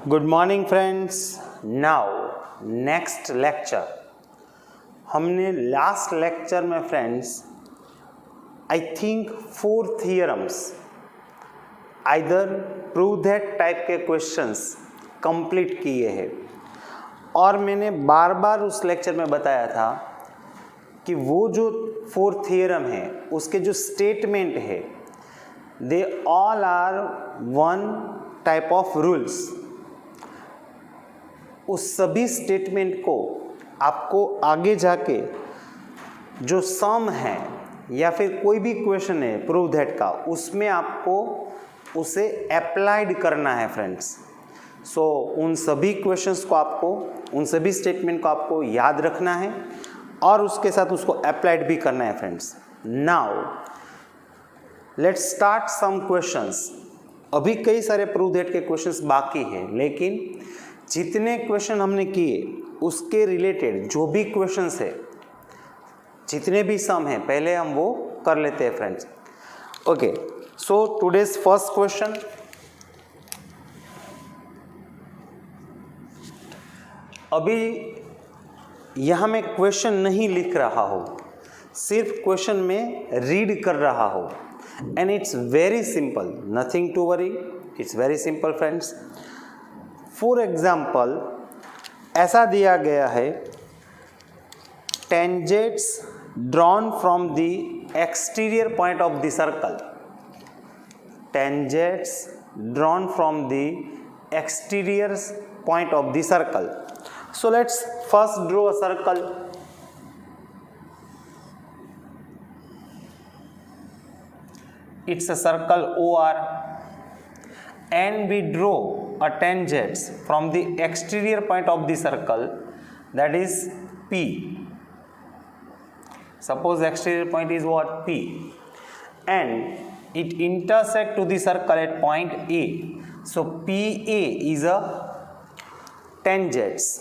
Good morning friends. Now next lecture. हमने last lecture में friends I think 4 theorems either prove that type के questions complete किए हैं और मैंने बार बार उस लेक्चर में बताया था कि वो जो 4 थियरम है उसके जो स्टेटमेंट है they all are one type of rules. उस सभी स्टेटमेंट को आपको आगे जाके जो सम है या फिर कोई भी क्वेश्चन है प्रूव दैट का उसमें आपको उसे अप्लाइड करना है फ्रेंड्स। सो उन सभी क्वेश्चंस को आपको उन सभी स्टेटमेंट को आपको याद रखना है और उसके साथ उसको अप्लाइड भी करना है friends. Now let's start some questions. अभी कई सारे प्रूव दैट के क्वेश्चंस बाकी हैं, लेकिन जितने क्वेश्चन हमने किए उसके रिलेटेड जो भी क्वेश्चंस है, जितने भी सम हैं, पहले हम वो कर लेते हैं friends. Okay, so today's first question. अभी यहाँ मैं क्वेश्चन नहीं लिख रहा हूँ, सिर्फ क्वेश्चन में रीड कर रहा हूँ and it's very simple, nothing to worry, it's very simple friends. For example ऐसा दिया गया है, tangents drawn from the exterior point of the circle, tangents drawn from the exterior point of the circle. So let's first draw a circle. It's a circle OR and we draw a tangent from the exterior point of the circle, that is P. Suppose exterior point is what? P, and it intersect to the circle at point A. So PA is a tangent.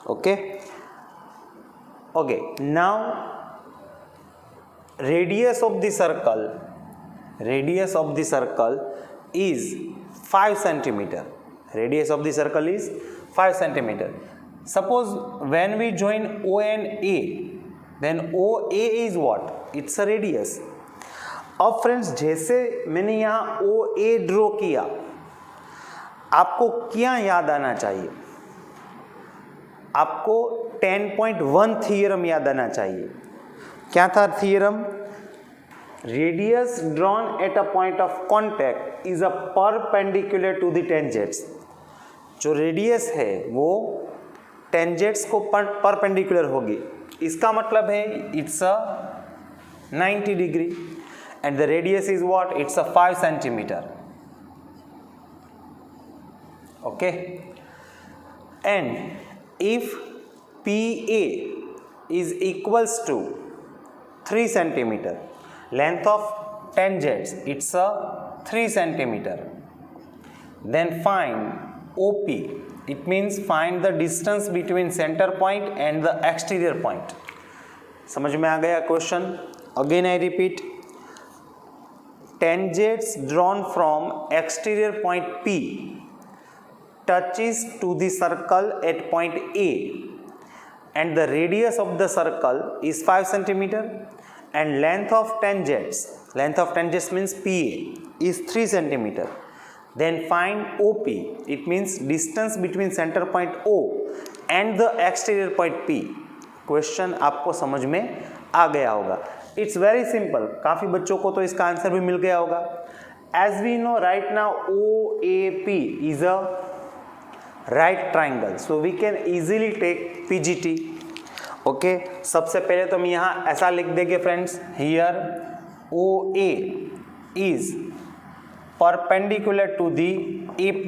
Okay. Now radius of the circle is 5 centimeter. Radius of the circle is 5 centimeter. Suppose when we join O and A, then OA is what? It's a radius. अब friends जैसे मैंने यहाँ OA draw किया, आपको क्या याद आना चाहिए? आपको 10.1 थियरम याद आना चाहिए। क्या था theorem? Radius drawn at a point of contact is a perpendicular to the tangents. जो रेडियस है वो टेंजेंट्स को परपेंडिकुलर होगी। इसका मतलब है it's a 90 degree and the radius is what? It's a 5 centimetre. Okay, and if PA is equals to 3 centimeter, length of tangents it's a 3 centimeter, then find OP. It means find the distance between center point and the exterior point. समझ में आ गया question? Again I repeat, tangents drawn from exterior point P touches to the circle at point A and the radius of the circle is 5 centimeter and length of tangents means PA is 3 centimeter. Then find OP. It means distance between center point O and the exterior point P. Question आपको समझ में आ गया होगा। It's very simple. काफ़ी बच्चों को तो इसका आंसर भी मिल गया होगा। As we know right now OAP is a right triangle, so we can easily take PGT. Okay, सबसे पहले तो हम यहाँ ऐसा लिख देंगे friends, here OA is perpendicular to the AP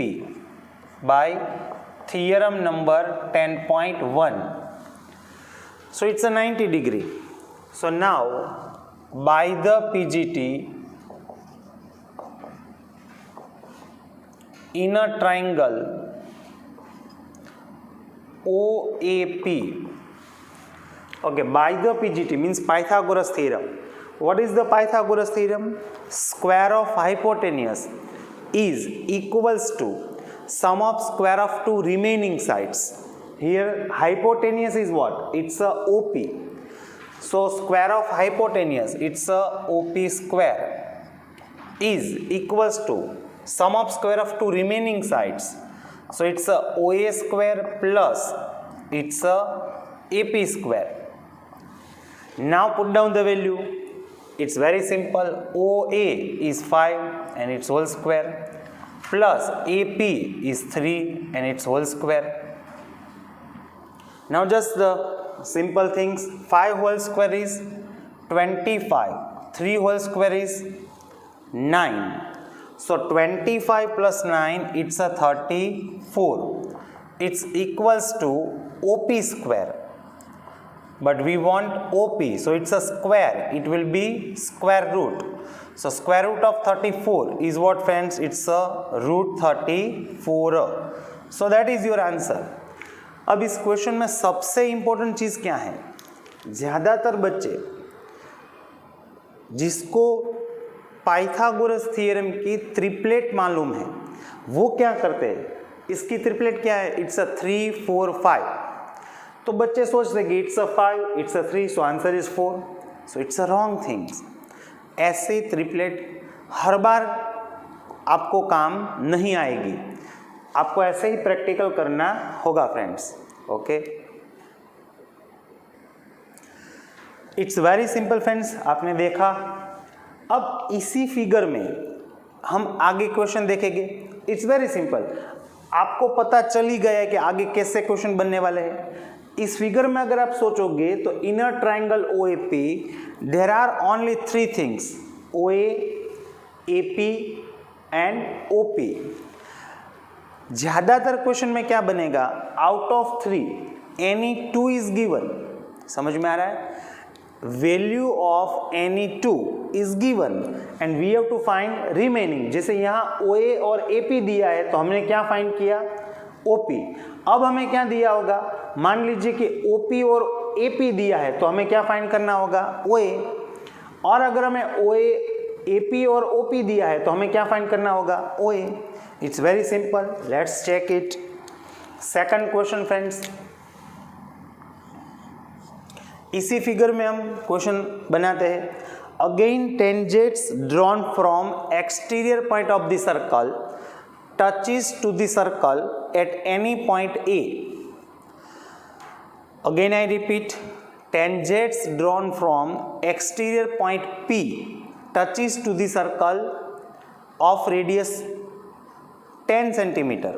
by theorem number 10.1. So it's a 90 degree. So now by the PGT in a triangle OAP. Okay, by the PGT means Pythagoras theorem. What is the Pythagoras theorem? Square of hypotenuse is equals to sum of square of two remaining sides. Here hypotenuse is what? It's a OP. So square of hypotenuse, it's a OP square, is equals to sum of square of two remaining sides. So it's a OA square plus it's a AP square. Now put down the value. It's very simple. OA is 5 and its whole square plus AP is 3 and its whole square. Now just the simple things. 5 whole square is 25. 3 whole square is 9. So 25 plus 9, it's a 34. It's equals to OP square. But we want OP, so it's a square. It will be square root. So square root of 34 is what, friends? It's a root 34. So that is your answer. अब इस question में सबसे important चीज क्या है? ज्यादातर बच्चे जिसको पाइथागोरस थ्योरम की ट्रिपलेट मालूम है वो क्या करते हैं? इसकी ट्रिपलेट क्या है? It's a 3 4 5. तो बच्चे सोच रहे it's a 5, it's a 3, so answer is 4. So it's a wrong things. ऐसे ट्रिपलेट हर बार आपको काम नहीं आएगी. आपको ऐसे ही प्रैक्टिकल करना होगा friends. Okay, it's very simple friends. आपने देखा. अब इसी फिगर में हम आगे क्वेश्चन देखेंगे. It's very simple. आपको पता चल ही गया है कि आगे कैसे क्वेश्चन बनने वाले हैं. इस फिगर में अगर आप सोचोगे तो inner triangle OAP there are only 3 things, OA, AP and OP. ज्यादातर क्वेश्चन में क्या बनेगा? Out of 3 any 2 is given. समझ में आ रहा है? Value of any 2 is given and we have to find remaining. जैसे यहाँ OA और AP दिया है तो हमने क्या फाइंड किया? OP. अब हमें क्या दिया होगा? मान लीजिए कि OP और AP दिया है तो हमें क्या फाइंड करना होगा? OA. और अगर हमें OA, AP और OP दिया है तो हमें क्या फाइंड करना होगा? OA. It's very simple. Let's check it. Second question friends. इसी फिगर में हम क्वेश्चन बनाते हैं. Again tangents drawn from exterior point of the circle touches to the circle at any point A. Again I repeat, tangents drawn from exterior point P touches to the circle of radius 10 centimeter,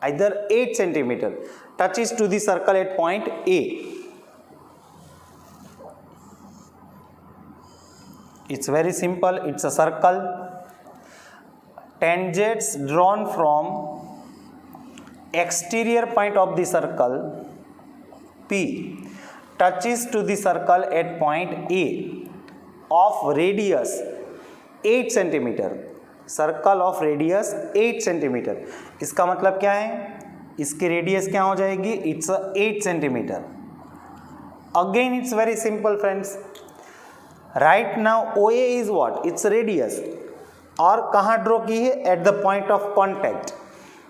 either 8 centimeter, touches to the circle at point A. It's very simple. It's a circle. Tangents drawn from exterior point of the circle P touches to the circle at point A of radius 8 centimeter. Circle of radius 8 centimeter. इसका मतलब क्या है? इसकी radius क्या हो जाएगी? It's 8 centimeter. Again it's very simple friends. Right now OA is what? It's radius. और कहाँ ड्रॉ की है? At the point of contact.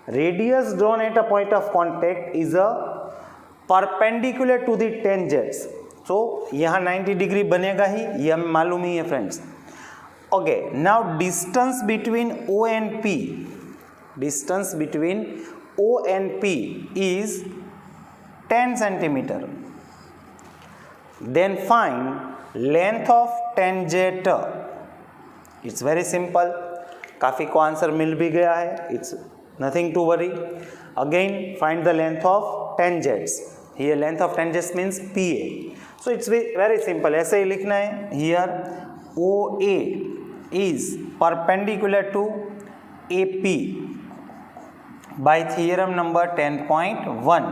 Radius drawn at a point of contact is a perpendicular to the tangents. तो यहाँ 90 degree बनेगा ही, ये हमें मालूम ही है friends. Okay, now distance between O and P, distance between O and P is 10 centimetre. Then find length of tangent. It's very simple. काफ़ी को आंसर मिल भी गया है. It's nothing to worry. Again find the length of tangents. Here length of tangents means PA. So it's very simple. ऐसे ही लिखना है. Here OA is perpendicular to AP by theorem number 10.1.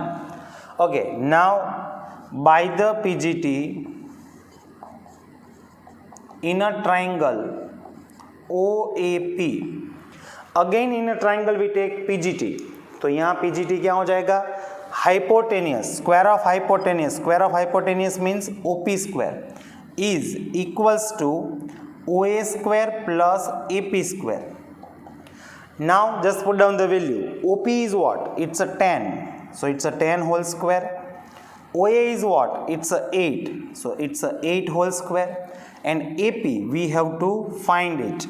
Okay, now by the PGT in a triangle OAP. Again in a triangle we take PGT. तो यहाँ PGT क्या हो जाएगा? Hypotenuse. Square of hypotenuse. Square of hypotenuse means OP square is equals to OA square plus AP square. Now just put down the value. OP is what? It's a 10. So it's a 10 whole square. OA is what? It's a 8. So it's a 8 whole square. And AP, we have to find it.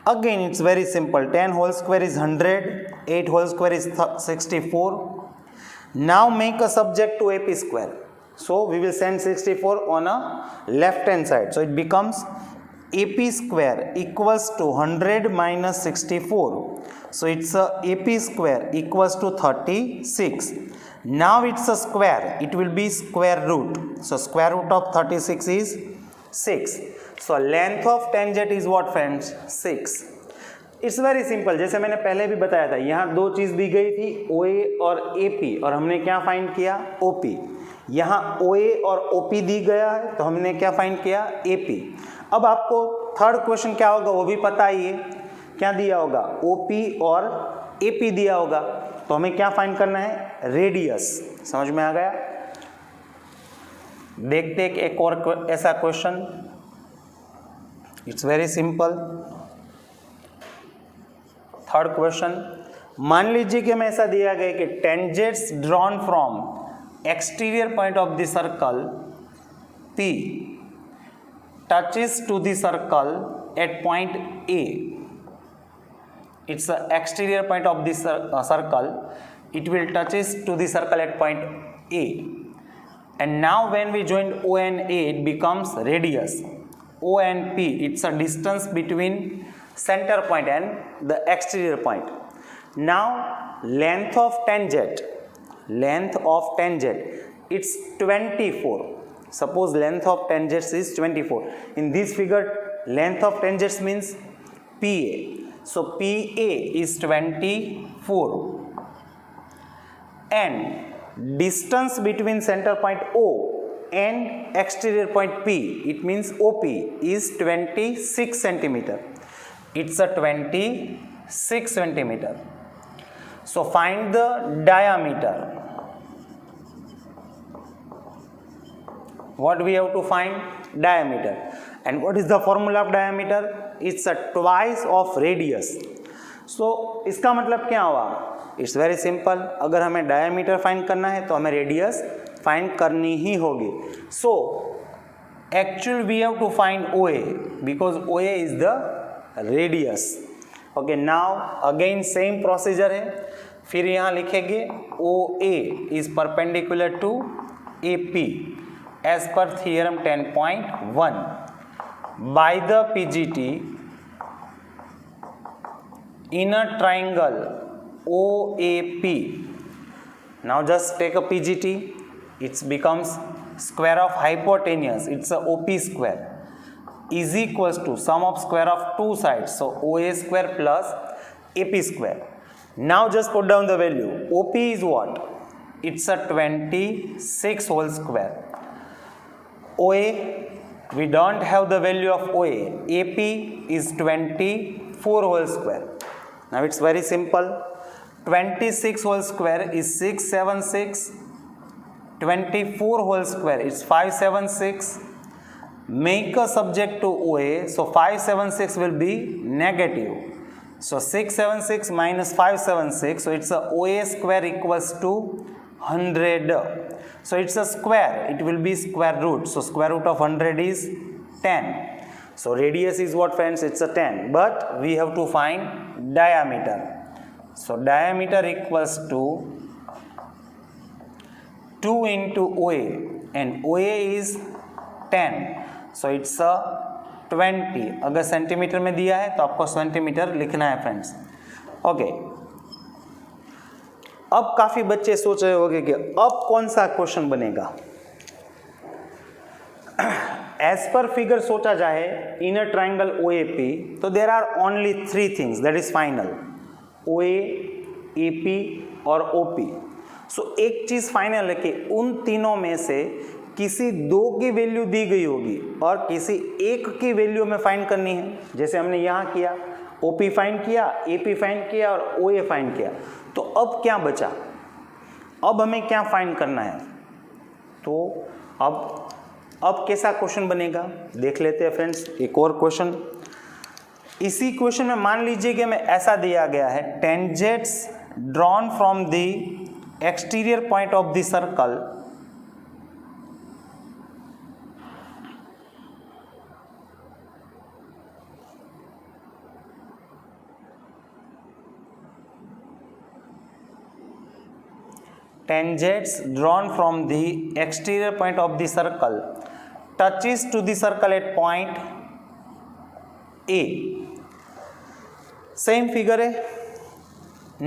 Again, it's very simple. 10 whole square is 100. 8 whole square is 64. Now make a subject to AP square. So we will send 64 on a left hand side. So it becomes AP square equals to 100 minus 64. So it's a AP square equals to 36. Now it's a square. It will be square root. So square root of 36 is 6. So length of tangent is what friends? 6. It's very simple. जैसे मैंने पहले भी बताया था, यहाँ दो चीज़ दी गई थी, OA और AP, और हमने क्या फाइंड किया? OP. यहाँ OA और OP दी गया है तो हमने क्या फाइंड किया? AP. अब आपको थर्ड क्वेश्चन क्या होगा वो भी पता ही है. क्या दिया होगा? OP और AP दिया होगा. तो हमें क्या फाइंड करना है? रेडियस. समझ में आ गया? देखते एक और ऐसा question. It's very simple. Third question. मान लीजिए कि हमें ऐसा दिया गया कि tangents drawn from exterior point of the circle P touches to the circle at point A. It's the exterior point of this circle. It will touches to the circle at point A. And now when we join O and A, it becomes radius. O and P, it's a distance between center point and the exterior point. Now length of tangent, it's 24. Suppose length of tangents is 24. In this figure, length of tangents means PA. So PA is 24. And distance between center point O and exterior point P, it means OP, is 26 centimeter. It's a 26 centimeter. So find the diameter. What we have to find? Diameter. And what is the formula of diameter? It's a twice of radius. So इसका मतलब क्या हुआ? It's very simple. अगर हमें diameter find करना है तो हमें radius find करनी ही होगी. So actually we have to find OA because OA is the radius. Okay, now again same procedure है. फिर यहाँ लिखेंगे OA is perpendicular to AP as per theorem 10.1 by the PGT in a triangle OAP. Now just take a PGT. It becomes square of hypotenuse. It's a OP square is equals to sum of square of two sides. So OA square plus AP square. Now just put down the value. OP is what? It's a 26 whole square. OA, we don't have the value of OA. AP is 24 whole square. Now it's very simple. 26 whole square is 676. 24 whole square is 576. Make a subject to OA. So 576 will be negative. So 676 minus 576. So it's a OA square equals to 100. So it's a square, it will be square root. So square root of 100 is 10. So radius is what friends? It's a 10. But we have to find diameter. So diameter equals to 2 into OA. And OA is 10. So it's a 20. अगर centimetre में दिया है तो आपको centimetre लिखना है friends. Okay. अब काफी बच्चे सोच रहे होंगे कि अब कौन सा क्वेश्चन बनेगा. एज पर फिगर सोचा जाए इन अ ट्राइंगल OAP तो there are only 3 things that is final. OA, AP और OP. सो एक चीज फाइनल है कि उन तीनों में से किसी दो की वैल्यू दी गई होगी और किसी एक की वैल्यू हमें फाइंड करनी है. जैसे हमने यहाँ किया, OP फाइंड किया, AP फाइंड किया और OA फाइंड किया. तो अब क्या बचा? अब हमें क्या फाइंड करना है? तो अब कैसा क्वेश्चन बनेगा देख लेते हैं फ्रेंड्स. एक और क्वेश्चन. इसी क्वेश्चन में मान लीजिए कि हमें ऐसा दिया गया है, tangents drawn from the exterior point of the circle tangents drawn from the exterior point of the circle touches to the circle at point A. Same figure है.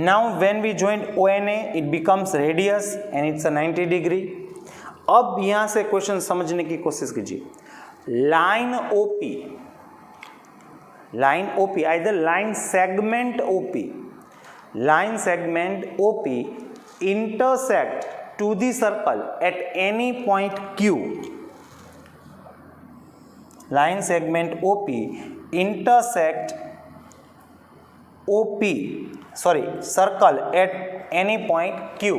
Now when we join O and A, it becomes radius and it's a 90 degree. अब यहाँ से question समझने की कोशिश कीजिए. Line OP, either line segment OP intersect to the circle at any point Q. Line segment OP intersect circle at any point Q.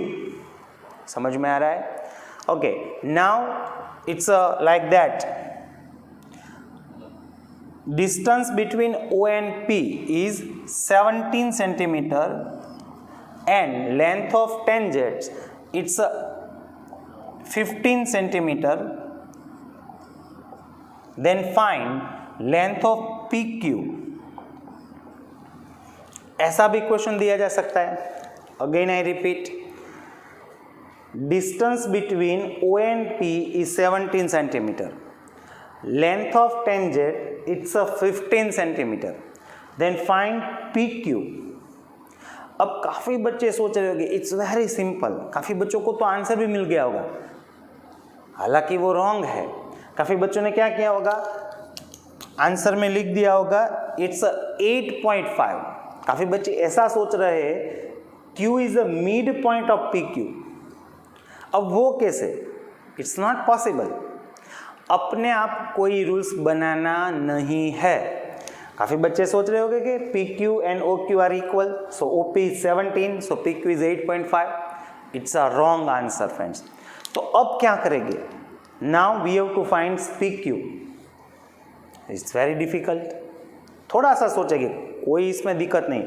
समझ में आ रहा है? Okay, now it's like that. Distance between O and P is 17 centimeter and length of tangents it's 15 centimeter. Then find length of PQ. ऐसा भी question दिया जा सकता है. Again I repeat, distance between O and P is 17 centimeter. Length of tangent it's 15 centimeter. Then find PQ. अब काफ़ी बच्चे सोच रहे होंगे इट्स वेरी सिंपल. काफ़ी बच्चों को तो आंसर भी मिल गया होगा, हालांकि वो रॉन्ग है. काफ़ी बच्चों ने क्या किया होगा, आंसर में लिख दिया होगा इट्स 8.5. काफ़ी बच्चे ऐसा सोच रहे हैं Q is the mid point of PQ. अब वो कैसे? It's not possible. अपने आप कोई रूल्स बनाना नहीं है. काफ़ी बच्चे सोच रहे होंगे कि PQ and OQ are equal, so OP is 17, so PQ is 8.5. It's a wrong answer friends. तो अब क्या करेंगे? Now we have to find PQ. It's very difficult. थोड़ा सा सोचेंगे, कोई इसमें दिक्कत नहीं.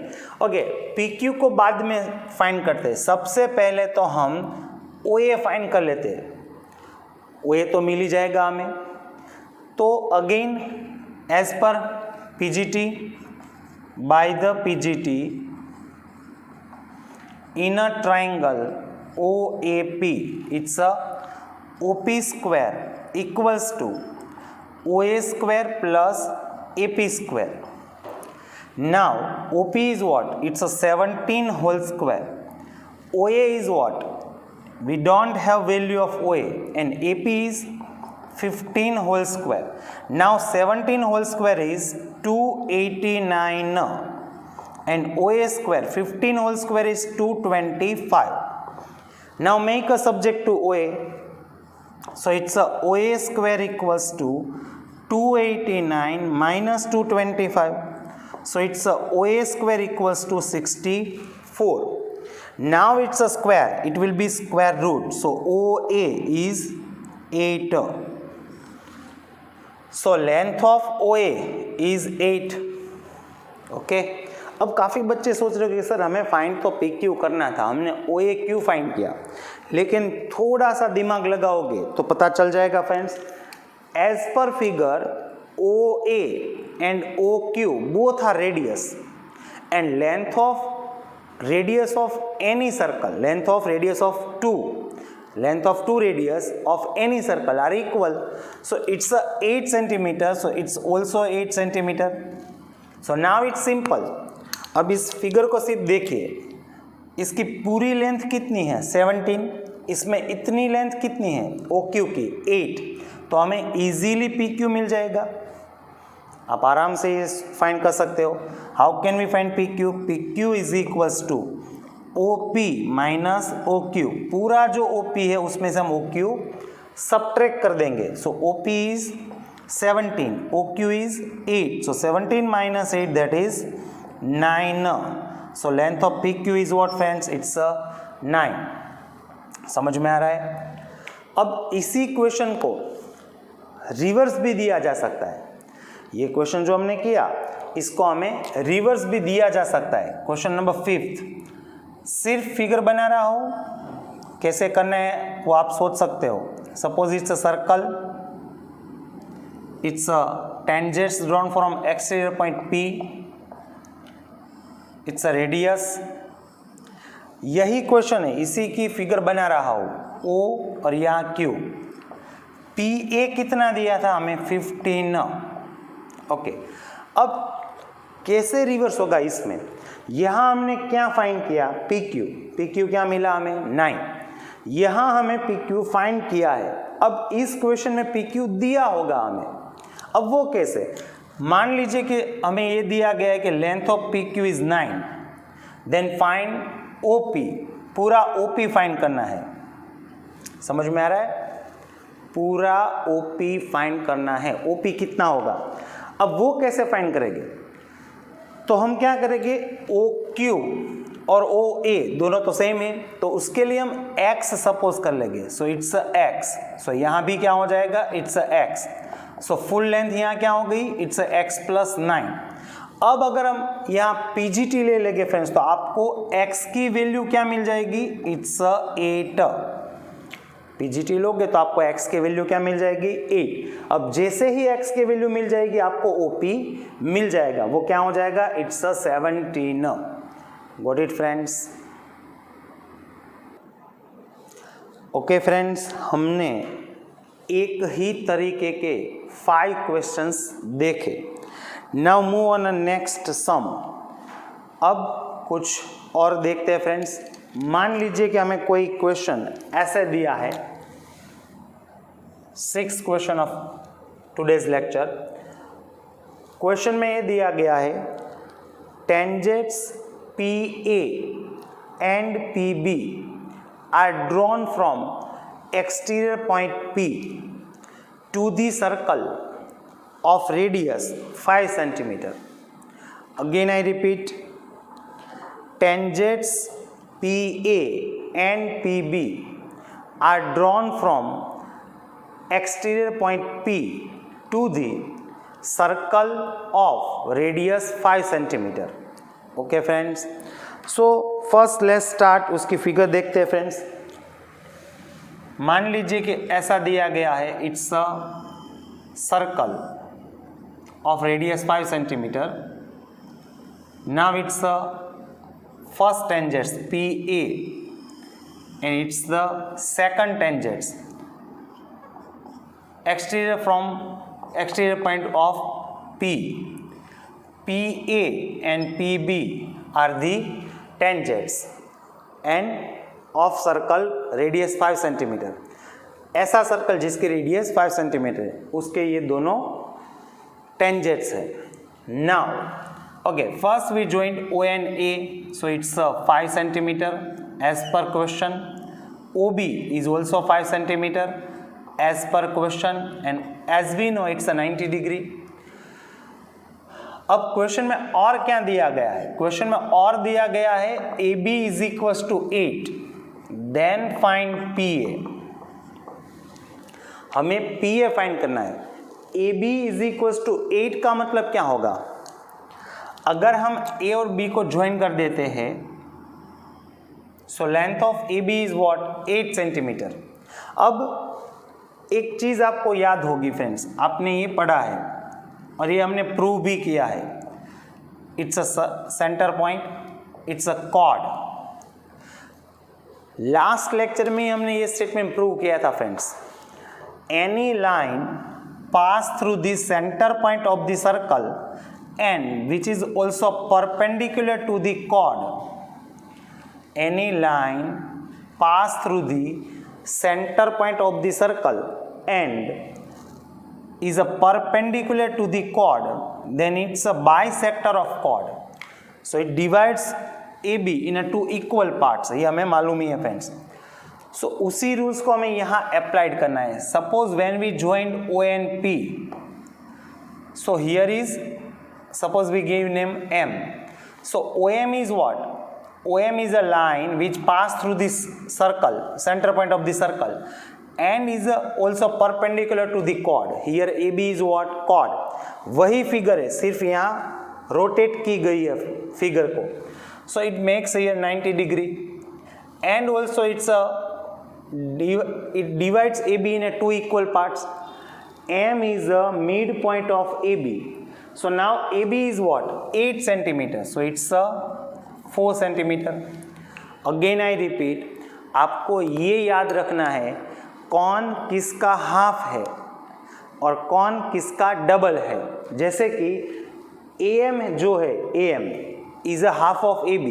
ओके, PQ को बाद में फाइंड करते हैं. सबसे पहले तो हम OA फाइंड कर लेते हैं. OA तो मिल ही जाएगा हमें. तो again as per PGT, by the PGT in a triangle OAP, it's a OP square equals to OA square plus AP square. Now OP is what? It's a 17 whole square. OA is what? We don't have value of OA, and AP is 15 whole square. Now 17 whole square is 289 and OA square 15 whole square is 225. Now make a subject to OA. So it's a OA square equals to 289 minus 225. So it's a OA square equals to 64. Now it's a square, it will be square root. So OA is 8. So length of OA is 8. Okay. अब काफ़ी बच्चे सोच रहे हो कि sir हमें find तो PQ करना था, हमने OAQ फाइंड किया. लेकिन थोड़ा सा दिमाग लगाओगे तो पता चल जाएगा friends. As per figure OA and OQ both are radius, and length of radius of any circle, length of radius of two radius of any circle are equal. So it's a 8 centimeter, so it's also 8 centimeter. So now it's simple. अब इस figure को सिर्फ देखिए, इसकी पूरी length कितनी है 17, इसमें इतनी लेंथ कितनी है OQ की 8. तो हमें इजीली PQ मिल जाएगा. आप आराम से ये फाइंड कर सकते हो. How can we find PQ? PQ is equals to OP minus OQ. पूरा जो OP है उसमें से हम OQ सब्ट्रैक्ट कर देंगे. सो OP is 17, OQ is 8. So 17 minus 8 that is 9. So length of PQ is what friends? It's 9. समझ में आ रहा है? अब इसी क्वेश्चन को रिवर्स भी दिया जा सकता है. ये क्वेश्चन जो हमने किया इसको हमें रिवर्स भी दिया जा सकता है। क्वेश्चन नंबर 5, सिर्फ फिगर बना रहा हो, कैसे करना है वो आप सोच सकते हो। Suppose it's a circle, it's a tangents drawn from exterior point P, it's a radius. यही क्वेश्चन है, इसी की फिगर बना रहा हो O और यहाँ Q। PA कितना दिया था हमें 15। ओके, अब कैसे रिवर्स होगा इसमें, यहाँ हमने क्या फाइंड किया PQ क्या मिला हमें 9, यहाँ हमें PQ फाइंड किया है। अब इस क्वेश्चन में PQ दिया होगा हमें, अब वो कैसे, मान लीजिए कि हमें ये दिया गया है कि length of PQ is 9, then find OP, पूरा OP फाइंड करना है। समझ में आ रहा है, पूरा OP फाइंड करना है। OP कितना होगा, अब वो कैसे फाइंड करेंगे, तो हम क्या करेंगे, OQ और OA दोनों तो सेम है, तो उसके लिए हम X सपोज कर लेंगे। सो इट्स X, सो यहाँ भी क्या हो जाएगा, it's X। So full length यहाँ क्या हो गई, इट्स X + 9। अब अगर हम यहाँ PGT ले लेंगे फ्रेंड्स, तो आपको X की वैल्यू क्या मिल जाएगी, इट्स 8। PGT लोगे तो आपको X की वैल्यू क्या मिल जाएगी, 8। अब जैसे ही X की वैल्यू मिल जाएगी आपको OP मिल जाएगा, वो क्या हो जाएगा, it's 17। Got it friends. Okay friends, हमने एक ही तरीके के 5 क्वेश्चंस देखे। Now move on next sum. अब कुछ और देखते हैं फ्रेंड्स। मान लीजिए कि हमें कोई क्वेश्चन ऐसे दिया है, 6th question of today's lecture. Question में ये दिया गया है, tangents PA and PB are drawn from exterior point P to the circle of radius 5 centimeter. Again I repeat, tangents PA and PB are drawn from exterior point P to the circle of radius 5 centimeter. Okay friends, so first let's start, उसकी figure देखते हैं friends. मान लीजिए कि ऐसा दिया गया है, it's a circle of radius 5 centimetre. Now it's a first tangents PA and it's the second tangents exterior point of P. PA and PB are the tangents and of circle radius 5 centimetre. ऐसा circle जिसकी radius 5 centimetre है, उसके ये दोनों tangents है। Now okay, first we join O and A, so it's 5 centimetre as per question. OB is also 5 centimetre as per question, and as we know it's 90 degree. अब question में और क्या दिया गया है, क्वेश्चन में और दिया गया है AB is equal to 8, then find PA। हमें PA फाइंड करना है। AB इज इक्वल टू 8 का मतलब क्या होगा, अगर हम A और B को ज्वाइन कर देते हैं, सो length of AB is what, 8 centimetre. अब एक चीज आपको याद होगी फ्रेंड्स, आपने ये पढ़ा है और ये हमने प्रूव भी किया है, it's a centre point, it's a chord. Last lecture में हमने ये स्टेटमेंट प्रूव किया था friends, any line pass through the centre point of the circle and which is also perpendicular to the chord. Any line pass through the centre point of the circle and is a perpendicular to the chord, then it's a bisector of chord. So it divides AB in a 2 equal parts. ये हमें मालूम ही है friends. सो उसी rules को हमें यहाँ applied करना है। Suppose when we joined O and P, so here is, suppose we give name M. So OM is what? OM is a line which pass through this circle, center point of the circle, and is also perpendicular to the chord. Here AB is what? Chord. वही figure है, सिर्फ यहाँ rotate की गई है figure को. So it makes here 90 degree and also it divides AB in 2 equal parts. M is the midpoint of AB. So now AB is what? 8 centimeter. So it's a 4 centimeter. Again I repeat, आपको ये याद रखना है कौन किसका half है और कौन किसका डबल है. जैसे कि AM जो है, AM is a half of AB.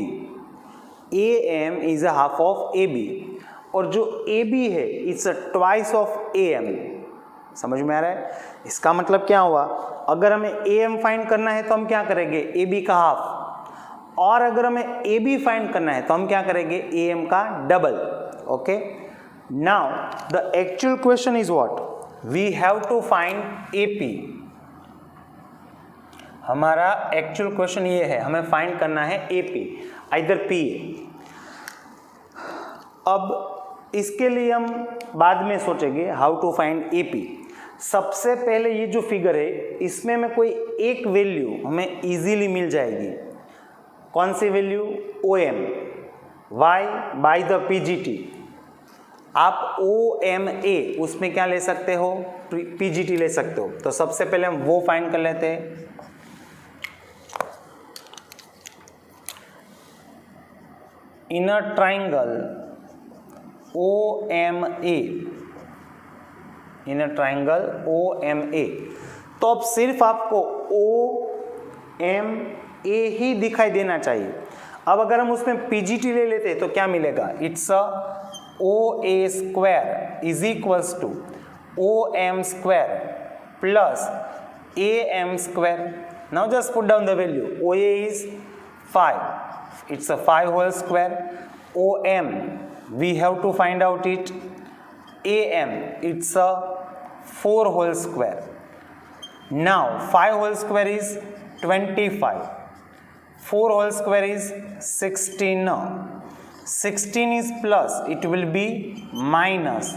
AM is a half of AB. और जो AB है इट्स ट्वाइस ऑफ AM. समझ में आ रहा है? इसका मतलब क्या हुआ, अगर हमें AM फाइंड करना है तो हम क्या करेंगे, AB का हाफ, और अगर हमें AB फाइंड करना है तो हम क्या करेंगे, AM का double. Okay, now the actual question is what, we have to find AP. हमारा एक्चुअल क्वेश्चन ये है, हमें फाइंड करना है AP आइदर PA. अब इसके लिए हम बाद में सोचेंगे हाउ टू फाइंड AP. सबसे पहले ये जो फिगर है इसमें में कोई एक वैल्यू हमें इजीली मिल जाएगी. कौन सी value, OM. Y, by the PGT. आप OMA उसमें क्या ले सकते हो, PGT ले सकते हो. तो सबसे पहले हम वो फाइंड कर लेते हैं. In a triangle OMA, in a triangle OMA. तो अब सिर्फ आपको OMA ही दिखाई देना चाहिए. अब अगर हम उसमें PGT ले लेते तो क्या मिलेगा, it's a OA square is equals to OM square plus AM square. Now just put down the value. OA is 5, it's a 5 whole square. OM we have to find out it. AM it's a 4 whole square. Now 5 whole square is 25, 4 whole square is 16. Now 16 is plus, it will be minus.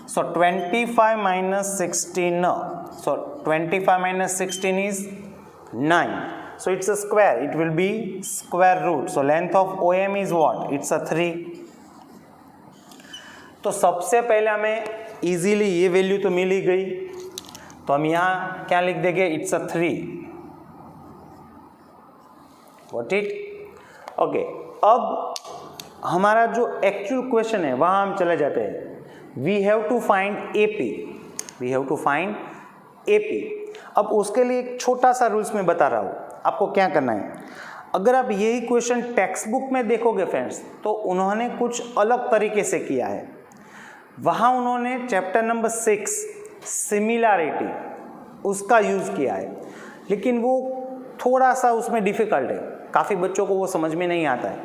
So 25 minus 16. Now so 25 minus 16 is 9. So it's a square, it will be square root. So length of OM is what, it's a 3. तो सबसे पहले हमें easily ये value तो मिल ही गई, तो हम यहाँ क्या लिख देंगे, it's a 3. What it. Okay, अब हमारा जो एक्चुअल क्वेश्चन है वहाँ हम चले जाते हैं. We have to find AP. We have to find AP. अब उसके लिए एक छोटा सा रूल्स में बता रहा हूँ आपको क्या करना है. अगर आप यही क्वेश्चन टेक्स्ट बुक में देखोगे फ्रेंड्स, तो उन्होंने कुछ अलग तरीके से किया है. वहाँ उन्होंने चैप्टर नंबर 6 सिमिलैरिटी उसका यूज़ किया है, लेकिन वो थोड़ा सा उसमें डिफ़िकल्ट है, काफ़ी बच्चों को वो समझ में नहीं आता है.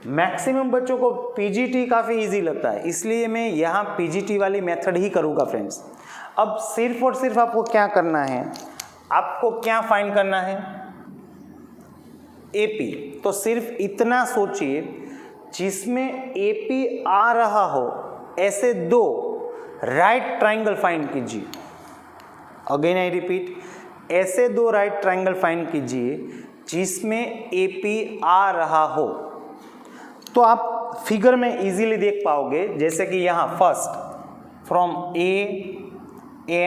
मैक्सिमम बच्चों को PGT काफ़ी इजी लगता है, इसलिए मैं यहाँ PGT वाली मेथड ही करूँगा फ्रेंड्स. अब सिर्फ और सिर्फ आपको क्या करना है, आपको क्या फाइंड करना है, AP. तो सिर्फ इतना सोचिए जिसमें AP आ रहा हो ऐसे 2 राइट ट्राइंगल फाइंड कीजिए. अगेन आई रिपीट, ऐसे 2 राइट ट्राइंगल फाइंड कीजिए जिसमें AP आ रहा हो. तो आप फिगर में इजीली देख पाओगे, जैसे कि यहाँ फर्स्ट फ्रॉम AMP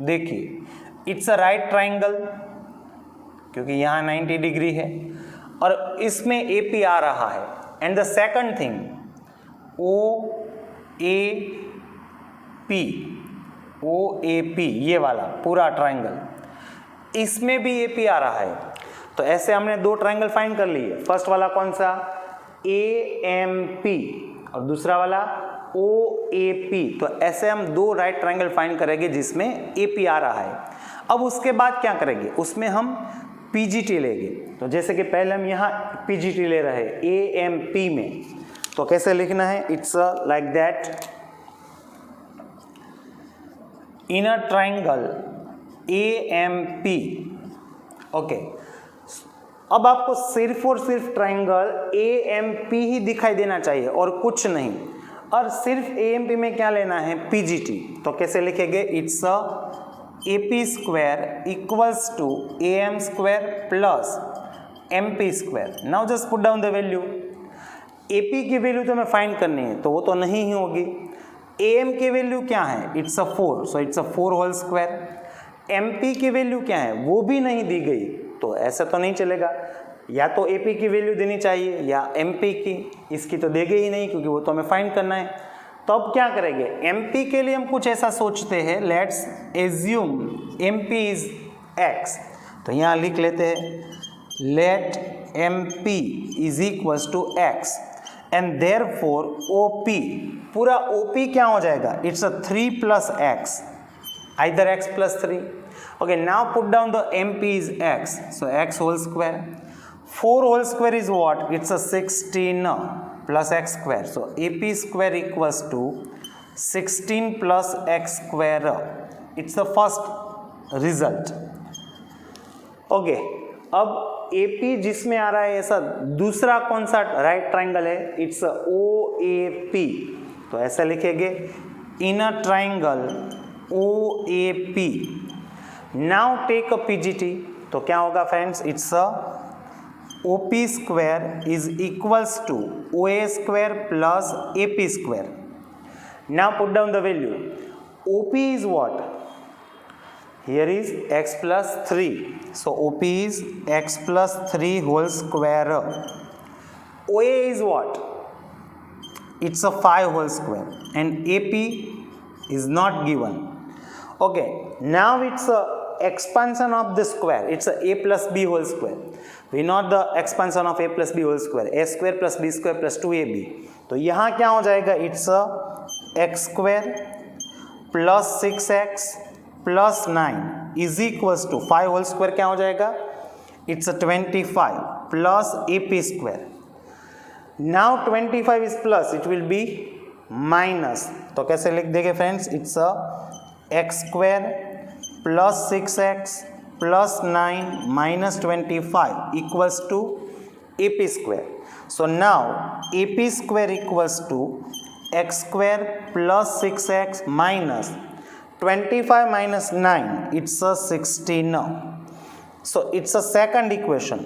देखिए, इट्स अ राइट ट्राइंगल क्योंकि यहाँ 90 डिग्री है और इसमें AP आ रहा है. And the second thing OAP ये वाला पूरा ट्राइंगल, इसमें भी AP आ रहा है. तो ऐसे हमने 2 ट्राइंगल फाइंड कर लिए. फर्स्ट वाला कौन सा, AMP, और दूसरा वाला OAP. तो ऐसे हम 2 राइट ट्राइंगल फाइंड करेंगे जिसमें AP आ रहा है. अब उसके बाद क्या करेंगे, उसमें हम PGT लेंगे. तो जैसे कि पहले हम यहाँ PGT ले रहे हैं AMP में, तो कैसे लिखना है, it's like that. In a triangle AMP. Okay, अब आपको सिर्फ और सिर्फ ट्राइंगल AMP ही दिखाई देना चाहिए और कुछ नहीं. और सिर्फ AMP में क्या लेना है, PGT. तो कैसे लिखेंगे, it's a AP square equals to AM square plus MP square. Now just put down the value. AP की वैल्यू तो हमें फाइंड करनी है, तो वो तो नहीं ही होगी. AM की वैल्यू क्या है? It's a 4, so it's a 4 whole square. MP की वैल्यू क्या है? वो भी नहीं दी गई, तो ऐसा तो नहीं चलेगा. या तो AP की वैल्यू देनी चाहिए या MP की. इसकी तो देगी ही नहीं क्योंकि वो तो हमें फाइंड करना है. तो अब क्या करेंगे? MP के लिए हम कुछ ऐसा सोचते हैं. Let's assume MP is x. तो यहाँ लिख लेते हैं let MP is equals to x and therefore OP, पूरा OP क्या हो जाएगा? It's a 3 plus x, either x plus 3. Okay, now put down the MP is x, so x whole square. 4 whole square is what? It's a 16 plus x square. So AP square equals to 16 plus x square. It's the first result. Okay, अब AP जिसमें आ रहा है ऐसा दूसरा कौन सा right triangle है? It's OAP. तो ऐसा लिखेंगे in a triangle OAP. Now take a PGT. तो क्या होगा friends? It's a OP square is equals to OA square plus AP square. Now put down the value. OP is what? Here is x plus 3. So OP is x plus 3 whole square. OA is what? It's a 5 whole square and AP is not given. Okay, now it's a expansion of the square. It's a plus b whole square. We know the expansion of a plus b whole square. A square plus b square plus 2ab. तो यहाँ क्या हो जाएगा? It's a x square plus 6x plus 9 is equals to 5 whole square. क्या हो जाएगा? It's a 25 plus AP square. Now 25 is plus, it will be minus. तो कैसे लिख देंगे friends? It's a x square plus 6x plus 9 minus 25 equals to AP square. So now AP square equals to x square plus 6x minus 25 minus 9. It's a 16. So it's a second equation.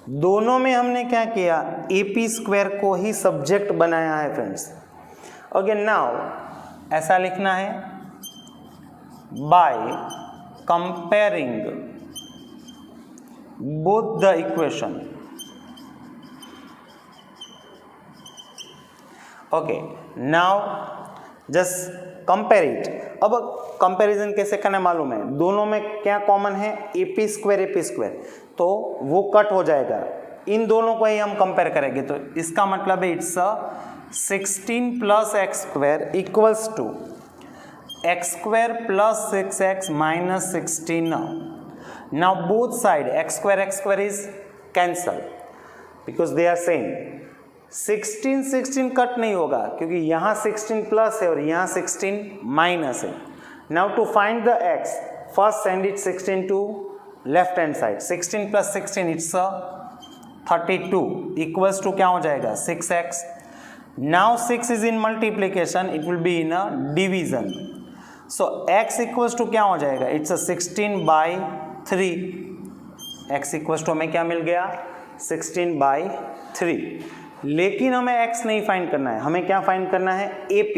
दोनों में हमने क्या किया? AP square को ही subject बनाया है friends. Okay, now ऐसा लिखना है bye comparing both the equation. Okay, now just compare it. अब कंपैरिजन कैसे करना मालूम है? दोनों में क्या कॉमन है? AP स्क्वायर, तो वो कट हो जाएगा. इन दोनों को ही हम कंपेयर करेंगे. तो इसका मतलब है it's 16 plus x square equals to x square plus 6x minus 16. Now both side x square is cancel because they are same. 16 cut नहीं होगा क्योंकि यहाँ 16 प्लस है और यहाँ 16 माइनस है. Now to find the x, first send it 16 to left hand side. 16 plus 16 it's 32 equals to क्या हो जाएगा? 6x. Now 6 is in multiplication, it will be in a division. So x equals to क्या हो जाएगा? It's 16/3. x equals to हमें क्या मिल गया? 16/3. लेकिन हमें x नहीं फाइंड करना है, हमें क्या फाइंड करना है? AP.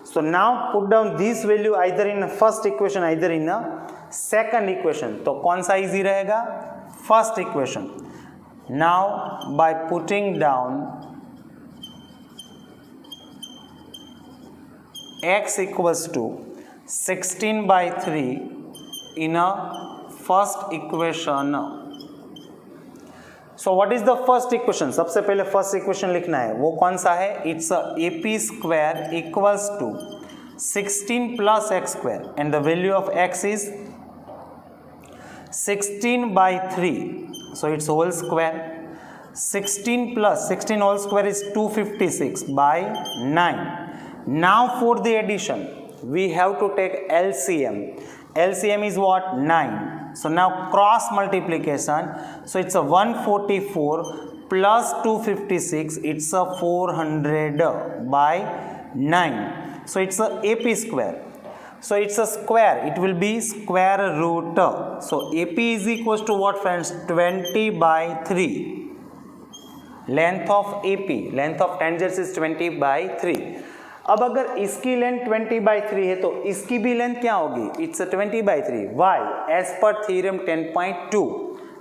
So now put down this value either in first equation either in second equation. तो कौन सा इजी रहेगा? First equation. Now by putting down x equals to 16/3 in a first equation. So what is the first equation? सबसे पहले first equation लिखना है. वो कौन सा है? It's AP square equals to 16 plus x square and the value of x is 16/3. So it's whole square. 16 plus 16 whole square is 256/9. Now for the addition we have to take LCM. LCM is what? 9. So now cross multiplication. So it's a 144 plus 256. It's a 400/9. So it's a AP square. So it's a square, it will be square root. So AP is equals to what friends? 20 by 3. Length of AP, length of tangents is 20 by 3. अब अगर इसकी length 20 by 3 है तो इसकी भी length क्या होगी? It's a 20 by 3. Why? As per theorem 10.2,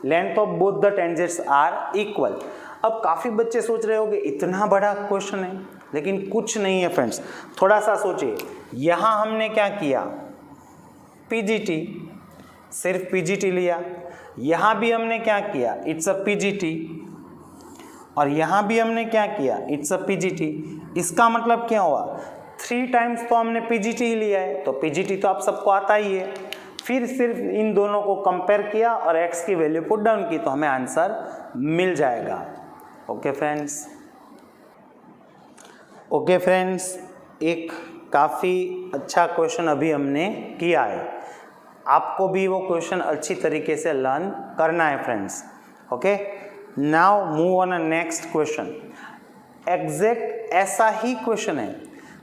length of both the tangents are equal. अब काफ़ी बच्चे सोच रहे होंगे इतना बड़ा क्वेश्चन है, लेकिन कुछ नहीं है फ्रेंड्स. थोड़ा सा सोचिए, यहाँ हमने क्या किया? PGT, सिर्फ PGT लिया. यहाँ भी हमने क्या किया? It's a PGT. और यहाँ भी हमने क्या किया? It's a PGT. इसका मतलब क्या हुआ? 3 टाइम्स तो हमने PGT ही लिया है, तो PGT तो आप सबको आता ही है. फिर सिर्फ इन दोनों को कंपेयर किया और x की वैल्यू पुट डाउन की तो हमें आंसर मिल जाएगा. Okay friends. ओके फ्रेंड्स, एक काफ़ी अच्छा क्वेश्चन अभी हमने किया है. आपको भी वो क्वेश्चन अच्छी तरीके से लर्न करना है friends. Okay, now move on a next question. Exact ऐसा ही क्वेश्चन है,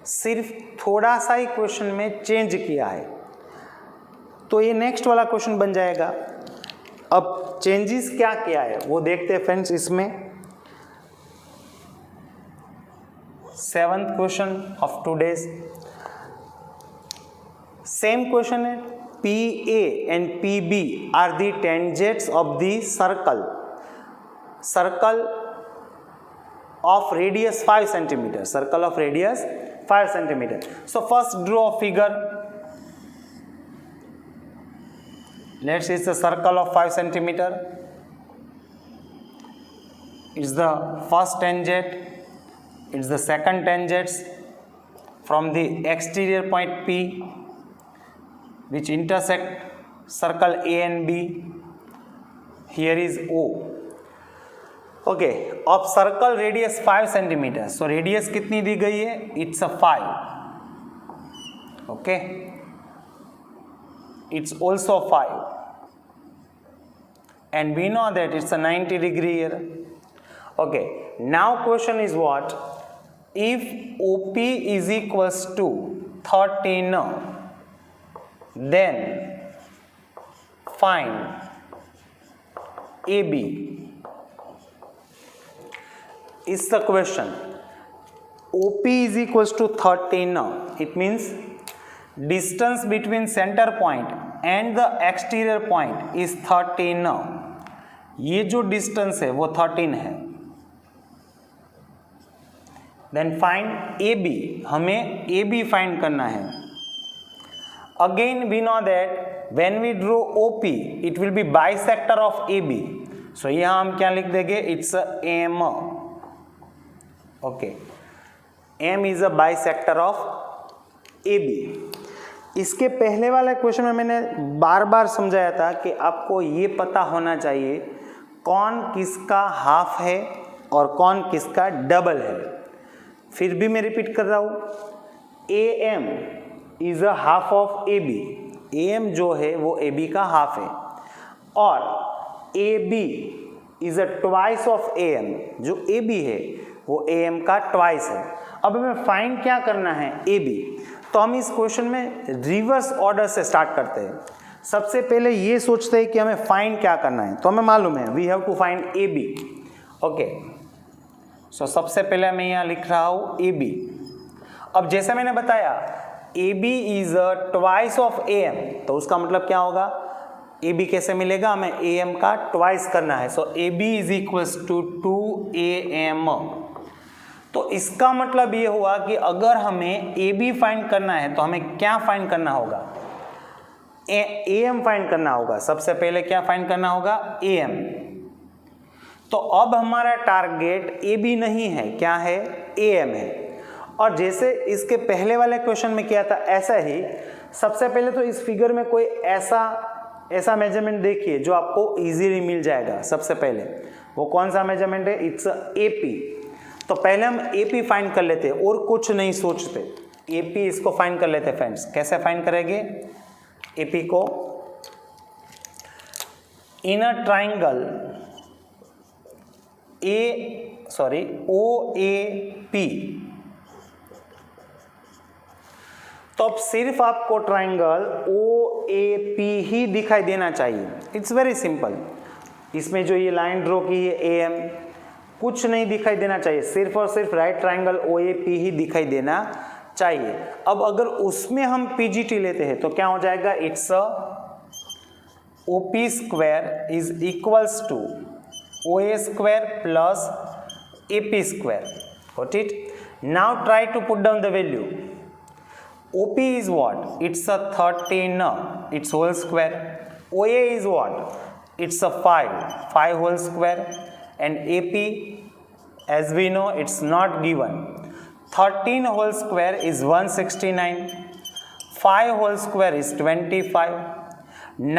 सिर्फ थोड़ा सा ही क्वेश्चन में चेंज किया है. तो ये नेक्स्ट वाला क्वेश्चन बन जाएगा. अब चेंजेस क्या किया है वो देखते हैं फ्रेंड्स. इसमें 7th question of today's. Same question है. PA and PB are the tangents of the circle of radius 5 centimeter. Circle of radius 5 centimeter. So first draw a figure. Let's say it's a circle of 5 centimeter. It's the first tangent. It's the second tangent from the exterior point P, which intersect circle A and B. Here is O. Okay, of circle radius 5 centimeter. So radius कितनी दी गई है? It's a 5. Okay, it's also 5, and we know that it's a 90 degree here. Okay, now question is what? If OP is equals to 13, then find AB. Is the question. OP is equals to 13. It means distance between center point and the exterior point is 13. ये जो distance है वो 13 है. Then find AB. हमें AB find करना है. Again we know that when we draw OP, it will be bisector of AB. So यहाँ हम क्या लिख देंगे? It's a M. Okay, M is a bisector of AB. इसके पहले वाले क्वेश्चन में मैंने बार बार समझाया था कि आपको ये पता होना चाहिए कौन किसका हाफ है और कौन किसका डबल है. फिर भी मैं रिपीट कर रहा हूँ. AM is a half of AB. AM जो है वो AB का हाफ है, और AB is a twice of AM. जो AB है वो AM का ट्वाइस है. अब हमें फाइंड क्या करना है? AB. तो हम इस क्वेश्चन में रिवर्स ऑर्डर से स्टार्ट करते हैं. सबसे पहले ये सोचते हैं कि हमें फाइंड क्या करना है. तो हमें मालूम है we have to find AB. Okay, so सबसे पहले मैं यहाँ लिख रहा हूँ AB. अब जैसे मैंने बताया AB is a twice of AM, तो उसका मतलब क्या होगा? AB कैसे मिलेगा? हमें AM का ट्वाइस करना है. So AB is equals to 2AM. तो इसका मतलब ये हुआ कि अगर हमें AB फाइंड करना है तो हमें क्या फाइंड करना होगा? AM फाइंड करना होगा. सबसे पहले क्या फाइंड करना होगा? AM. तो अब हमारा टारगेट AB नहीं है, क्या है? AM है. और जैसे इसके पहले वाले क्वेश्चन में किया था ऐसा ही सबसे पहले तो इस फिगर में कोई ऐसा मेजरमेंट देखिए जो आपको इजीली मिल जाएगा. सबसे पहले वो कौन सा मेजरमेंट है? It's AP. तो पहले हम AP फाइंड कर लेते और कुछ नहीं सोचते. AP इसको फाइंड कर लेते फ्रेंड्स. कैसे फाइंड करेंगे AP को? इन अ ट्राइंगल OAP. तो अब सिर्फ आपको ट्राइंगल OAP ही दिखाई देना चाहिए। It's very simple. इसमें जो ये लाइन ड्रॉ की है AM, कुछ नहीं दिखाई देना चाहिए, सिर्फ और सिर्फ राइट ट्राइंगल OAP ही दिखाई देना चाहिए। अब अगर उसमें हम PGT लेते हैं तो क्या हो जाएगा, it's OP square is equals to OA square plus AP square. Got it? Now try to put down the value. OP is what? It's a 13, its whole square. OA is what? It's a 5 whole square. And AP, as we know, it's not given. 13 whole square is 169. 5 whole square is 25.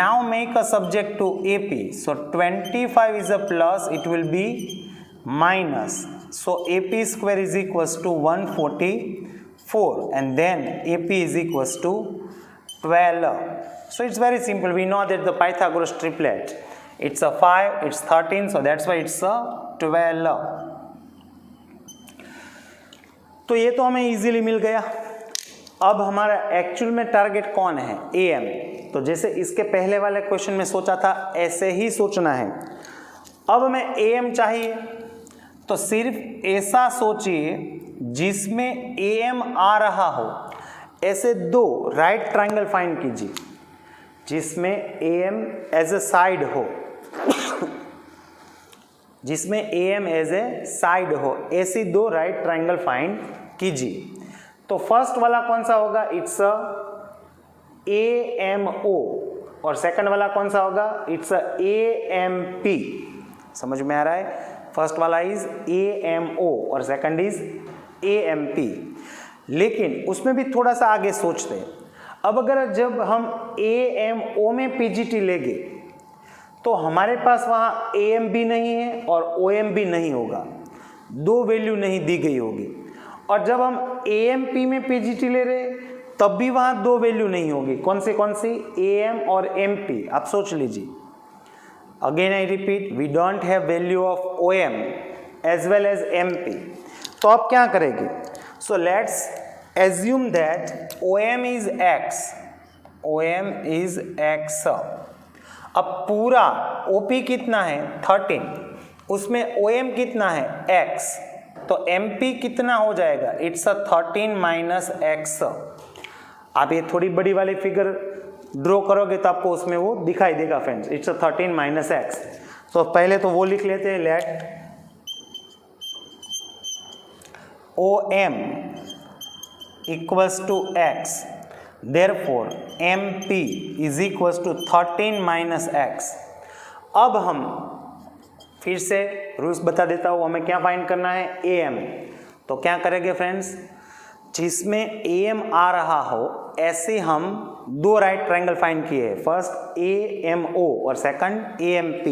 Now make a subject to AP. So 25 is a plus, it will be minus. So AP square is equals to 144, and then AP is equals to 12. So it's very simple. We know that the Pythagoras triplet, it's a 5, it's 13, so that's why it's a 12. तो ये तो हमें easily मिल गया। अब हमारा actual में target कौन है, AM। तो जैसे इसके पहले वाले क्वेश्चन में सोचा था ऐसे ही सोचना है। अब हमें AM चाहिए तो सिर्फ ऐसा सोचिए जिसमें AM आ रहा हो, ऐसे दो राइट ट्राइंगल फाइंड कीजिए जिसमें AM एज ए साइड हो जिसमें AM एज ए साइड हो, ऐसी दो राइट ट्राइंगल फाइंड कीजिए। तो फर्स्ट वाला कौन सा होगा, इट्स AMO, और सेकंड वाला कौन सा होगा, इट्स AMP। समझ में आ रहा है? फर्स्ट वाला इज AMO और सेकंड इज AMP। लेकिन उसमें भी थोड़ा सा आगे सोचते हैं। अब अगर जब हम AMO में PGT लेंगे तो हमारे पास वहाँ AM भी नहीं है और OM भी नहीं होगा, दो वैल्यू नहीं दी गई होगी। और जब हम AMP में PGT ले रहे तब भी वहाँ दो वैल्यू नहीं होगी। कौन सी AM और MP? आप सोच लीजिए। Again I repeat, we don't have value of OM as well as MP। तो आप क्या करेंगे? So let's assume that OM is X। अब पूरा OP कितना है, 13, उसमें OM कितना है, X, तो MP कितना हो जाएगा, इट्स 13 माइनस X। आप ये थोड़ी बड़ी वाली फिगर ड्रॉ करोगे तो आपको उसमें वो दिखाई देगा फ्रेंड्स, इट्स 13 माइनस X। तो पहले तो वो लिख लेते हैं, let OM equals to X, therefore MP is equals to 13 minus X। अब हम फिर से रूल्स बता देता हूँ, हमें क्या फाइंड करना है, AM। तो क्या करेंगे फ्रेंड्स, जिसमें AM आ रहा हो ऐसे हम दो राइट ट्राइंगल फाइंड किए हैं, फर्स्ट AMO और second AMP।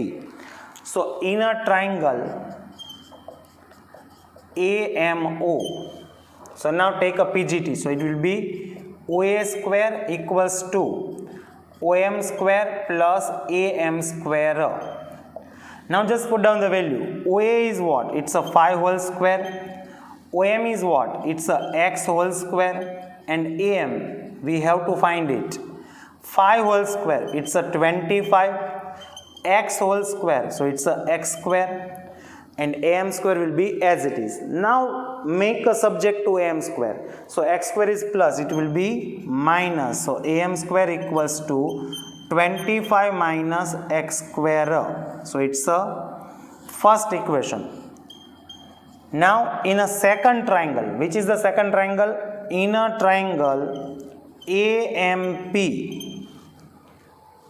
So in a triangle AMO, so now take a PGT, so it will be OA square equals to OM square plus AM square. Now just put down the value. OA is what? It's a 5 whole square. OM is what? It's a X whole square. And AM, we have to find it. 5 whole square, it's a 25. X whole square, so it's a X square. And AM square will be as it is. Now make a subject to AM square. So X square is plus, it will be minus. So AM square equals to 25 minus X square. So it's a first equation. Now in a second triangle, which is the second triangle? In a triangle AMP,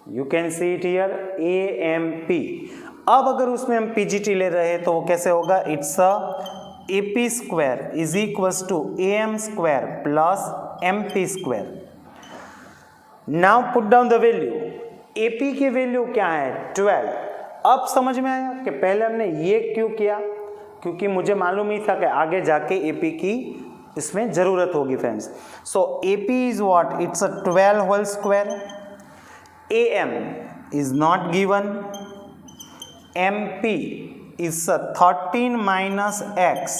you can see it here, AMP. अब अगर उसमें हम PGT ले रहे हैं तो वो कैसे होगा, it's AP square is equals to AM square plus MP square. Now put down the value. AP की वैल्यू क्या है, 12। अब समझ में आया कि पहले हमने ये क्यों किया, क्योंकि मुझे मालूम ही था कि आगे जाके AP की इसमें जरूरत होगी friends. So AP is what, it's 12 whole square. AM is not given. MP is 13 minus X,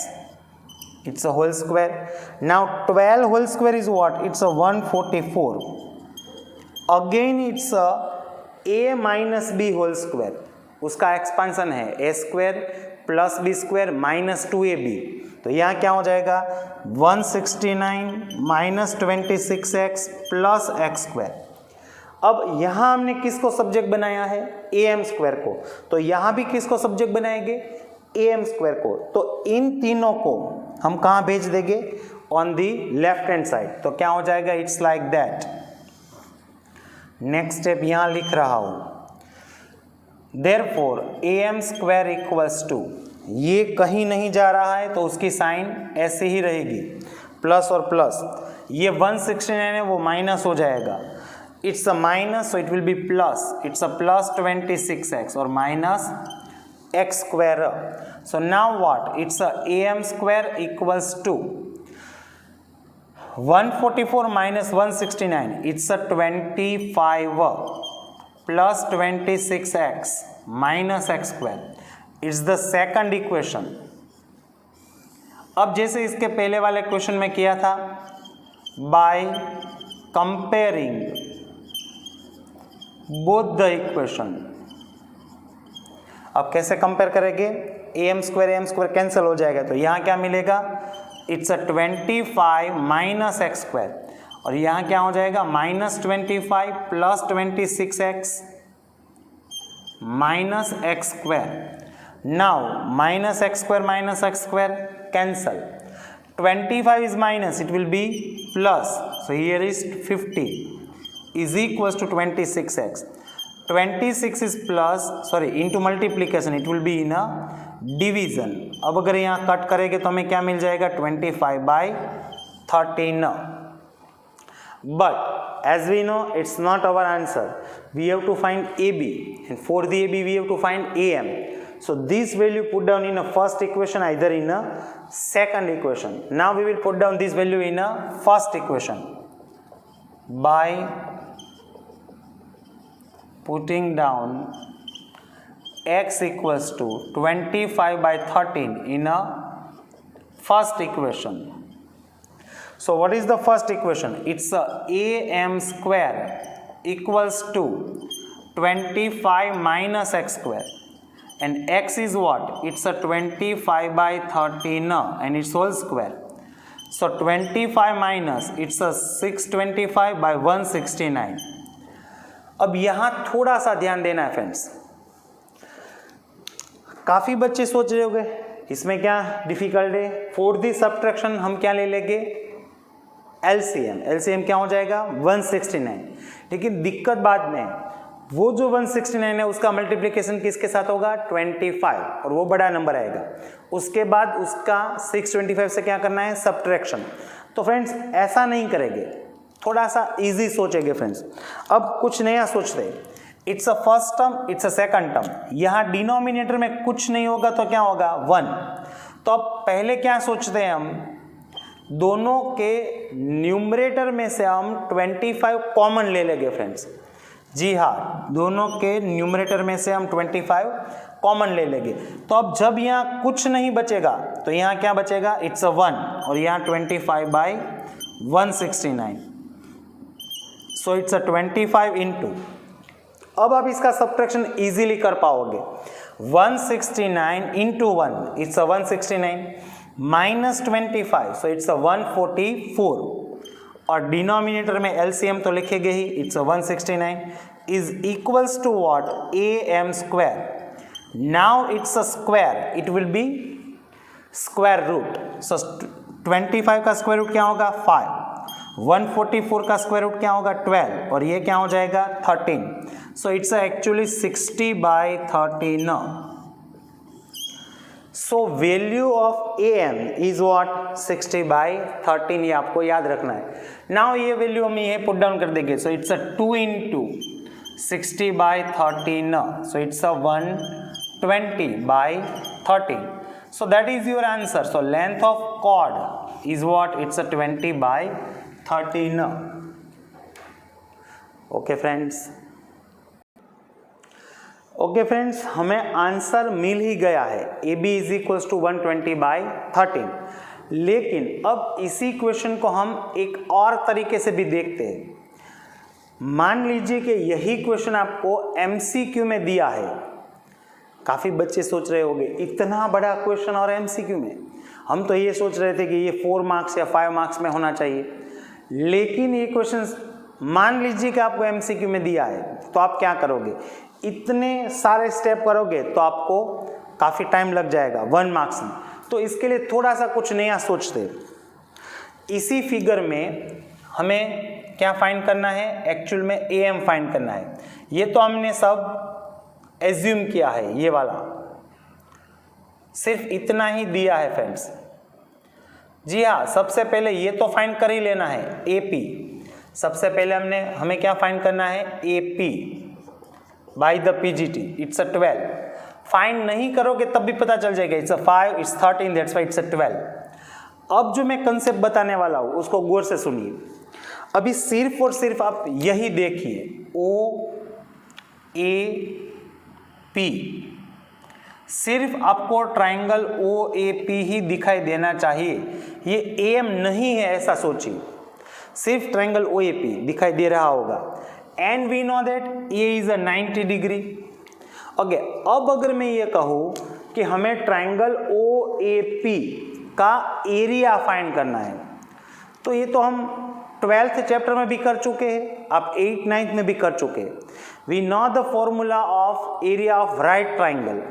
it's a whole square. Now 12 whole square is what? It's a 144. Again it's a minus b whole square. उसका expansion है a square plus b square minus 2ab. तो यहाँ क्या हो जाएगा 169 minus 26x plus x square. अब यहाँ हमने किसको सब्जेक्ट बनाया है? am स्क्वायर को. तो यहाँ भी किसको सब्जेक्ट बनाएंगे? am स्क्वायर को. तो इन तीनों को हम कहाँ भेज देंगे? On the left hand side. तो क्या हो जाएगा? It's like that. Next step यहाँ लिख रहा हूँ. Therefore am square equals to, ये कहीं नहीं जा रहा है तो उसकी साइन ऐसे ही रहेगी, प्लस और प्लस. ये 169 है वो माइनस हो जाएगा. It's a minus, so it will be plus. It's a plus 26x और minus x square. So now what? It's a am square equals to 144 minus 169. It's a 25 plus 26x minus x square. It's the second equation. अब जैसे इसके पहले वाले question में किया था, by comparing both the equation. अब कैसे कंपेयर करेंगे? am स्क्वायर कैंसिल हो जाएगा. तो यहाँ क्या मिलेगा? It's a 25 minus x square. और यहाँ क्या हो जाएगा? Minus 25 plus 26x minus x square. Now minus x square cancel. 25 is minus, it will be plus. So here is 50 is equals to 26x. 26 is plus, sorry, into multiplication, it will be in a division. अब अगर यहाँ cut करेंगे तो हमें क्या मिल जाएगा? 25/13. But as we know, it's not our answer. We have to find AB, and for the AB we have to find AM. So this value put down in a first equation, either in a second equation. Now we will put down this value in a first equation by putting down x equals to 25/13 in a first equation. So what is the first equation? It's a am square equals to 25 minus x square, and x is what? It's a 25/13 and its whole square. So 25 minus, it's a 625/169. अब यहाँ थोड़ा सा ध्यान देना है friends. काफ़ी बच्चे सोच रहे होंगे इसमें क्या डिफिकल्ट है. फॉर दी सब्ट्रैक्शन हम क्या ले लेंगे? एलसीएम क्या हो जाएगा? 169. लेकिन दिक्कत बाद में, वो जो 169 है उसका मल्टीप्लिकेशन किसके साथ होगा? 25, और वो बड़ा नंबर आएगा. उसके बाद उसका 625 से क्या करना है? सब्ट्रैक्शन. तो फ्रेंड्स ऐसा नहीं करेंगे, थोड़ा सा इजी सोचेंगे फ्रेंड्स. अब कुछ नया सोचते हैं. It's a first term, it's a second term. यहाँ डिनोमिनेटर में कुछ नहीं होगा तो क्या होगा? 1. तो अब पहले क्या सोचते हैं हम? दोनों के न्यूमरेटर में से हम 25 कॉमन ले लेंगे फ्रेंड्स. जी हाँ, दोनों के न्यूमरेटर में से हम 25 कॉमन ले लेंगे. तो अब जब यहाँ कुछ नहीं बचेगा तो यहाँ क्या बचेगा? इट्स अ 1, और यहाँ 25/169. So it's a 25 into. अब आप इसका सब्ट्रैक्शन इजीली कर पाओगे. 169 into 1, it's a 169, minus 25, so it's a 144. और डिनोमिनेटर में एलसीएम तो लिखेंगे ही, it's a 169 is equals to what? am square. Now it's a square, it will be square root. So 25 का स्क्वायर रूट क्या होगा? 5. 144 का स्क्वायर रूट क्या होगा? 12. और ये क्या हो जाएगा? 13. So it's actually 60/13. So value of am is what? 60/13. ये आपको याद रखना है. नाउ ये वैल्यू हम ये पुट डाउन कर देंगे. So it's a 2 into 60/13. So it's a 120/13. So that is your answer. So length of chord is what? It's a 20/13. Okay friends. Okay friends, हमें आंसर मिल ही गया है. AB is equals to 120/13. लेकिन अब इसी क्वेश्चन को हम एक और तरीके से भी देखते हैं। मान लीजिए कि यही क्वेश्चन आपको एमसीक्यू में दिया है। काफ़ी बच्चे सोच रहे होंगे इतना बड़ा क्वेश्चन और एमसीक्यू में, हम तो ये सोच रहे थे कि ये 4 मार्क्स या 5 मार्क्स में होना चाहिए, लेकिन ये क्वेश्चन मान लीजिए कि आपको एमसीक्यू में दिया है, तो आप क्या करोगे? इतने सारे स्टेप करोगे तो आपको काफ़ी टाइम लग जाएगा 1 मार्क्स में। तो इसके लिए थोड़ा सा कुछ नया सोचते। इसी फिगर में हमें क्या फाइंड करना है? एक्चुअल में एम फाइंड करना है। ये तो हमने सब एज्यूम किया है, ये वाला सिर्फ इतना ही दिया है फ्रेंड्स। जी हाँ, सबसे पहले ये तो फाइंड कर ही लेना है एपी। सबसे पहले हमें क्या फाइंड करना है? AP by the PGT, it's a 12। Find नहीं करोगे तब भी पता चल जाएगा, it's a 5, it's 13, that's why it's a 12। अब जो मैं कंसेप्ट बताने वाला हूँ उसको गौर से सुनिए। अभी सिर्फ और सिर्फ आप यही देखिए, ओ ए पी, सिर्फ आपको ट्राइंगल ओ ए पी ही दिखाई देना चाहिए। ये एम नहीं है ऐसा सोचिए, सिर्फ ट्राइंगल ओ ए पी दिखाई दे रहा होगा। And we know that A is a 90 degree. Okay, अब अगर मैं ये कहूँ कि हमें ट्राइंगल ओ ए पी का एरिया फाइंड करना है, तो ये तो हम 12th चैप्टर में भी कर चुके हैं, आप 8th 9th में भी कर चुके हैं। We know the formula of area of right triangle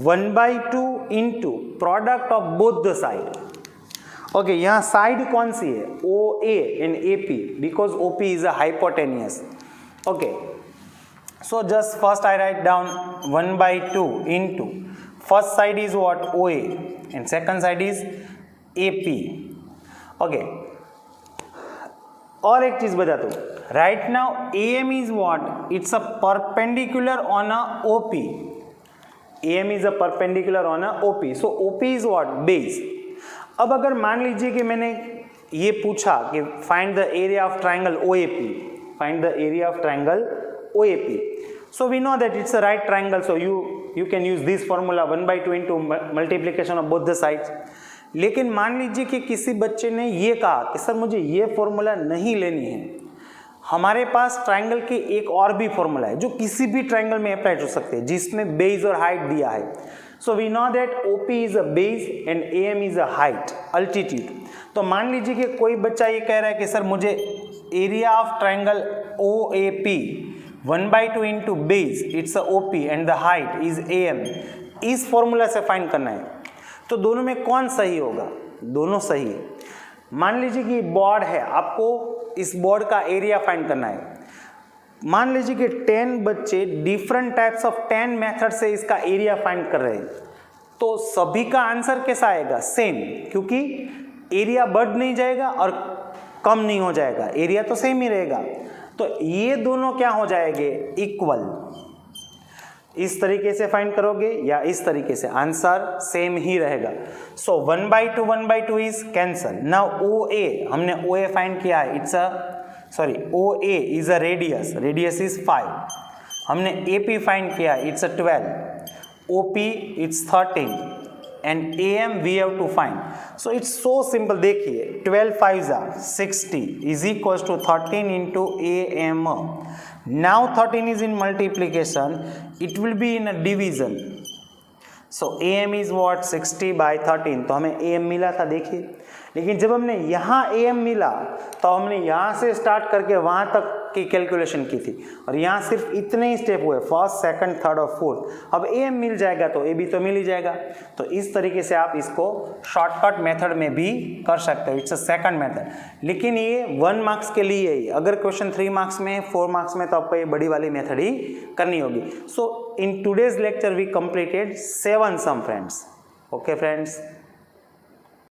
1/2 into product of both the side. Okay, यहाँ साइड कौन सी है? O A and A P, because O P is a hypotenuse. Okay, so just first I write down 1/2 into first side is what? OA and second side is AP. Okay, और एक चीज बता दो, right now AM is what? It's a perpendicular on a OP. AM is a perpendicular on a OP, so OP is what? Base. अब अगर मान लीजिए कि मैंने ये पूछा कि find the area of triangle OAP, find the area of triangle OAP. So we know that it's a right triangle, so you can use this formula 1/2 into multiplication of both the sides. लेकिन मान लीजिए कि किसी बच्चे ने ये कहा कि सर मुझे ये फॉर्मूला नहीं लेनी है, हमारे पास ट्राइंगल के एक और भी फॉर्मूला है जो किसी भी ट्राइंगल में अप्लाई हो सकते हैं, जिसमें बेस और हाइट दिया है। So we know that OP is a base and AM is a height, altitude. तो मान लीजिए कि कोई बच्चा ये कह रहा है कि सर मुझे area of triangle OAP 1/2 into base, it's a OP and the height is AM, इस फॉर्मूला से फाइंड करना है। तो दोनों में कौन सही होगा? दोनों सही है। मान लीजिए कि बोर्ड है, आपको इस बोर्ड का एरिया फाइंड करना है। मान लीजिए कि 10 बच्चे डिफरेंट टाइप्स ऑफ 10 मेथड से इसका एरिया फाइंड कर रहे हैं, तो सभी का आंसर कैसा आएगा? सेम, क्योंकि एरिया बढ़ नहीं जाएगा और कम नहीं हो जाएगा, एरिया तो सेम ही रहेगा। तो ये दोनों क्या हो जाएंगे? इक्वल। इस तरीके से फाइंड करोगे या इस तरीके से, आंसर सेम ही रहेगा। सो 1/2 इज कैंसल। नाउ OA, हमने OA फाइंड किया है, it's a OA is a radius, radius is 5। हमने AP फाइंड किया, it's a 12, OP it's 13 and AM we have to find. So it's so simple, देखिए 12 5s are 60 is equals to 13 into AM. Now 13 is in multiplication, it will be in a division. So AM is what? 60 by 13। तो हमें AM मिला था, देखिए। लेकिन जब हमने यहाँ AM मिला तो हमने यहाँ से स्टार्ट करके वहाँ तक की कैलकुलेशन की थी, और यहाँ सिर्फ इतने ही स्टेप हुए, फर्स्ट, सेकंड, थर्ड और फोर्थ। अब AM मिल जाएगा तो AB तो मिल ही जाएगा। तो इस तरीके से आप इसको शॉर्टकट मेथड में भी कर सकते हो, इट्स अ सेकंड मेथड। लेकिन ये 1 मार्क्स के लिए ही, अगर क्वेश्चन 3 मार्क्स में, 4 मार्क्स में, तो आपको ये बड़ी वाली मेथड ही करनी होगी। सो in today's lecture we completed 7 sum friends. Okay friends.